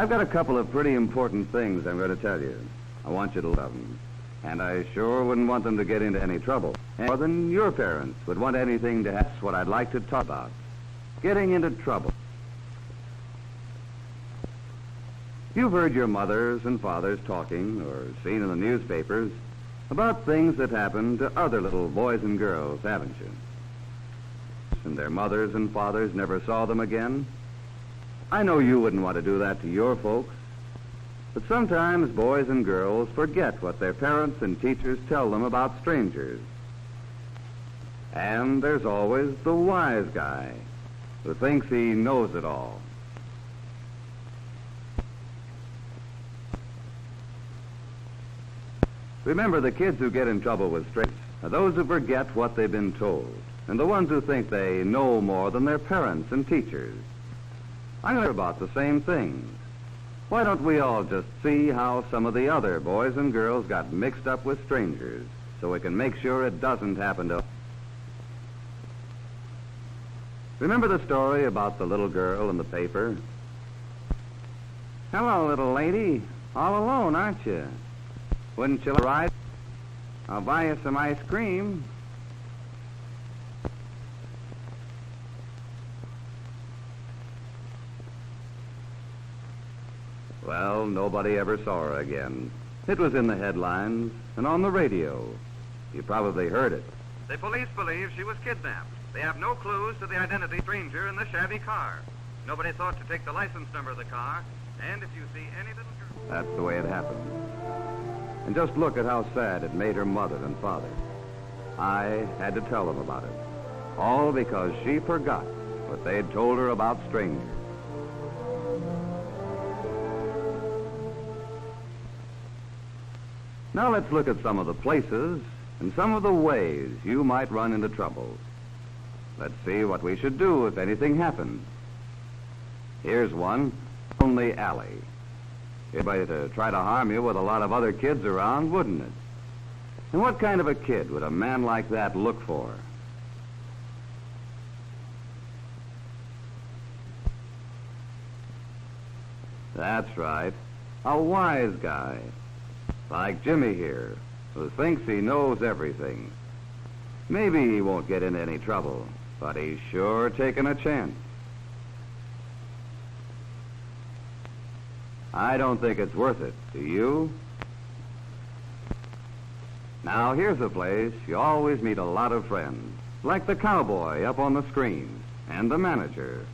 I've got a couple of pretty important things I'm going to tell you. I want you to love them. And I sure wouldn't want them to get into any trouble. More than your parents would want anything to have what I'd like to talk about. Getting into trouble. You've heard your mothers and fathers talking, or seen in the newspapers, about things that happen to other little boys and girls, haven't you? And their mothers and fathers never saw them again. I know you wouldn't want to do that to your folks. But sometimes boys and girls forget what their parents and teachers tell them about strangers. And there's always the wise guy who thinks he knows it all. Remember, the kids who get in trouble with strangers are those who forget what they've been told, and the ones who think they know more than their parents and teachers. I know about the same things. Why don't we all just see how some of the other boys and girls got mixed up with strangers so we can make sure it doesn't happen to us? Remember the story about the little girl in the paper? Hello, little lady. All alone, aren't you? Wouldn't you like a ride? I'll buy you some ice cream. Well, nobody ever saw her again. It was in the headlines and on the radio. You probably heard it. The police believe she was kidnapped. They have no clues to the identity of the stranger in the shabby car. Nobody thought to take the license number of the car. And if you see any little girl... That's the way it happened. And just look at how sad it made her mother and father. I had to tell them about it. All because she forgot what they'd told her about strangers. Now let's look at some of the places and some of the ways you might run into trouble. Let's see what we should do if anything happened. Here's one, lonely alley. Anybody to try to harm you with a lot of other kids around, wouldn't it? And what kind of a kid would a man like that look for? That's right, a wise guy. Like Jimmy here, who thinks he knows everything. Maybe he won't get into any trouble, but he's sure taking a chance. I don't think it's worth it, do you? Now, here's a place you always meet a lot of friends, like the cowboy up on the screen and the manager.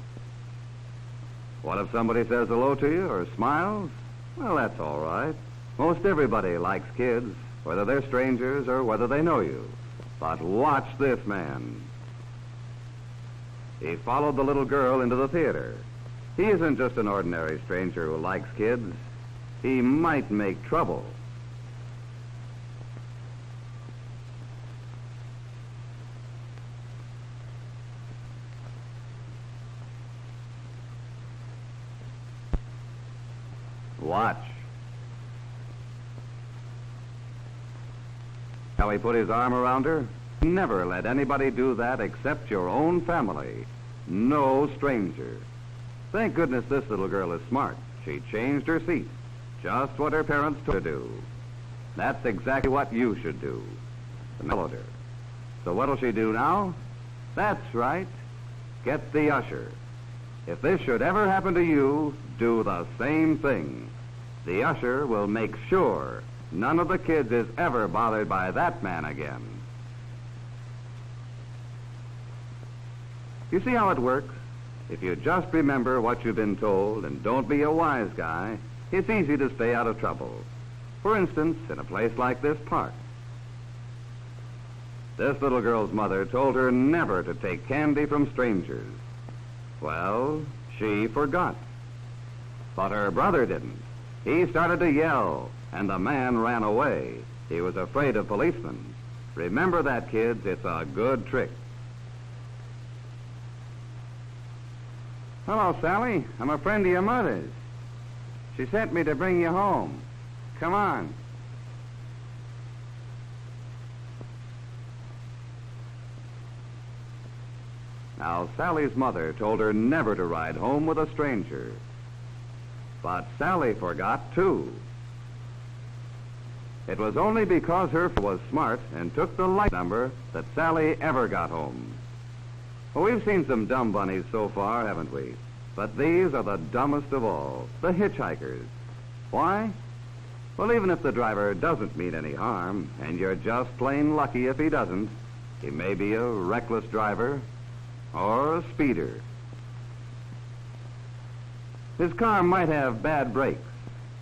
What if somebody says hello to you or smiles? Well, that's all right. Most everybody likes kids, whether they're strangers or whether they know you. But watch this man. He followed the little girl into the theater. He isn't just an ordinary stranger who likes kids. He might make trouble. Watch. Shall he put his arm around her? Never let anybody do that except your own family. No stranger. Thank goodness this little girl is smart. She changed her seat. Just what her parents told her to do. That's exactly what you should do. Followed her. So what'll she do now? That's right. Get the usher. If this should ever happen to you, do the same thing. The usher will make sure none of the kids is ever bothered by that man again. You see how it works? If you just remember what you've been told and don't be a wise guy, it's easy to stay out of trouble. For instance, in a place like this park. This little girl's mother told her never to take candy from strangers. Well, she forgot. But her brother didn't. He started to yell, and the man ran away. He was afraid of policemen. Remember that, kids. It's a good trick. Hello, Sally. I'm a friend of your mother's. She sent me to bring you home. Come on. Now, Sally's mother told her never to ride home with a stranger. But Sally forgot, too. It was only because her was smart and took the light number that Sally ever got home. Well, we've seen some dumb bunnies so far, haven't we? But these are the dumbest of all, the hitchhikers. Why? Well, even if the driver doesn't mean any harm, and you're just plain lucky if he doesn't, he may be a reckless driver or a speeder. His car might have bad brakes.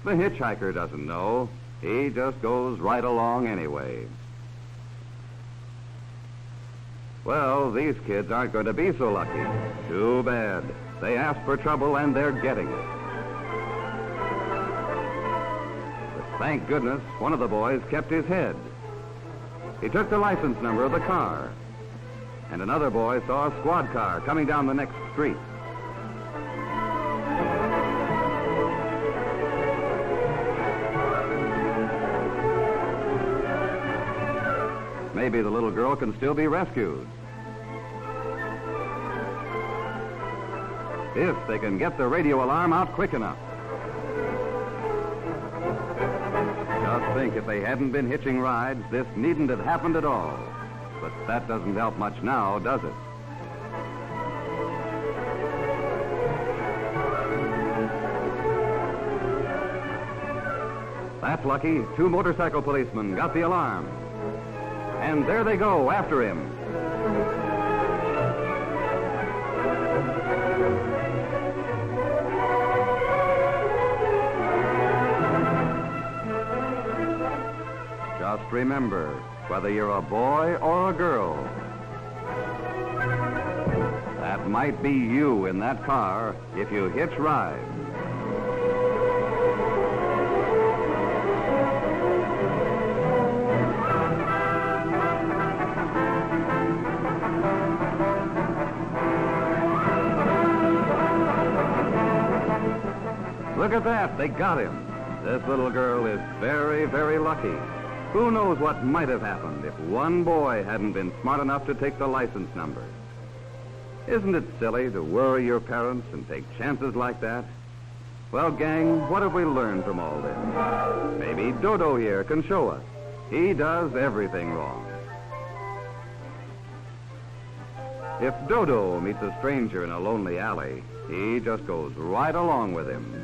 The hitchhiker doesn't know. He just goes right along anyway. Well, these kids aren't going to be so lucky. Too bad. They asked for trouble and they're getting it. But thank goodness one of the boys kept his head. He took the license number of the car. And another boy saw a squad car coming down the next street. Maybe the little girl can still be rescued. If they can get the radio alarm out quick enough. Just think, if they hadn't been hitching rides, this needn't have happened at all. But that doesn't help much now, does it? That's lucky. 2 motorcycle policemen got the alarm. And there they go, after him. Just remember, whether you're a boy or a girl, that might be you in that car if you hitch rides. Look at that, they got him. This little girl is very, very lucky. Who knows what might have happened if one boy hadn't been smart enough to take the license number? Isn't it silly to worry your parents and take chances like that? Well, gang, what have we learned from all this? Maybe Dodo here can show us. He does everything wrong. If Dodo meets a stranger in a lonely alley, he just goes right along with him.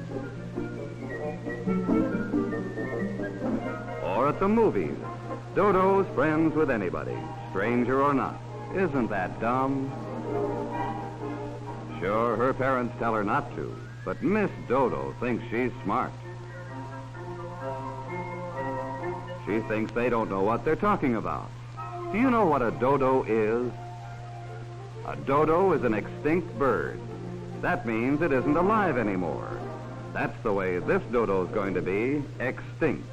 Or at the movies, Dodo's friends with anybody, stranger or not. Isn't that dumb? Sure, her parents tell her not to, but Miss Dodo thinks she's smart. She thinks they don't know what they're talking about. Do you know what a dodo is? A dodo is an extinct bird. That means it isn't alive anymore. That's the way this dodo's going to be, extinct,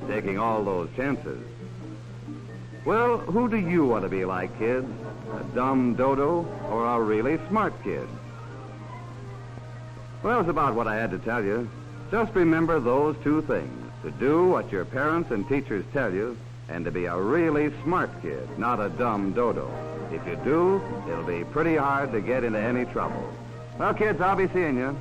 taking all those chances. Well, who do you want to be like, kids? A dumb dodo or a really smart kid? Well, it's about what I had to tell you. Just remember those 2 things: to do what your parents and teachers tell you, and to be a really smart kid, not a dumb dodo. If you do, it'll be pretty hard to get into any trouble. Well, kids, I'll be seeing you.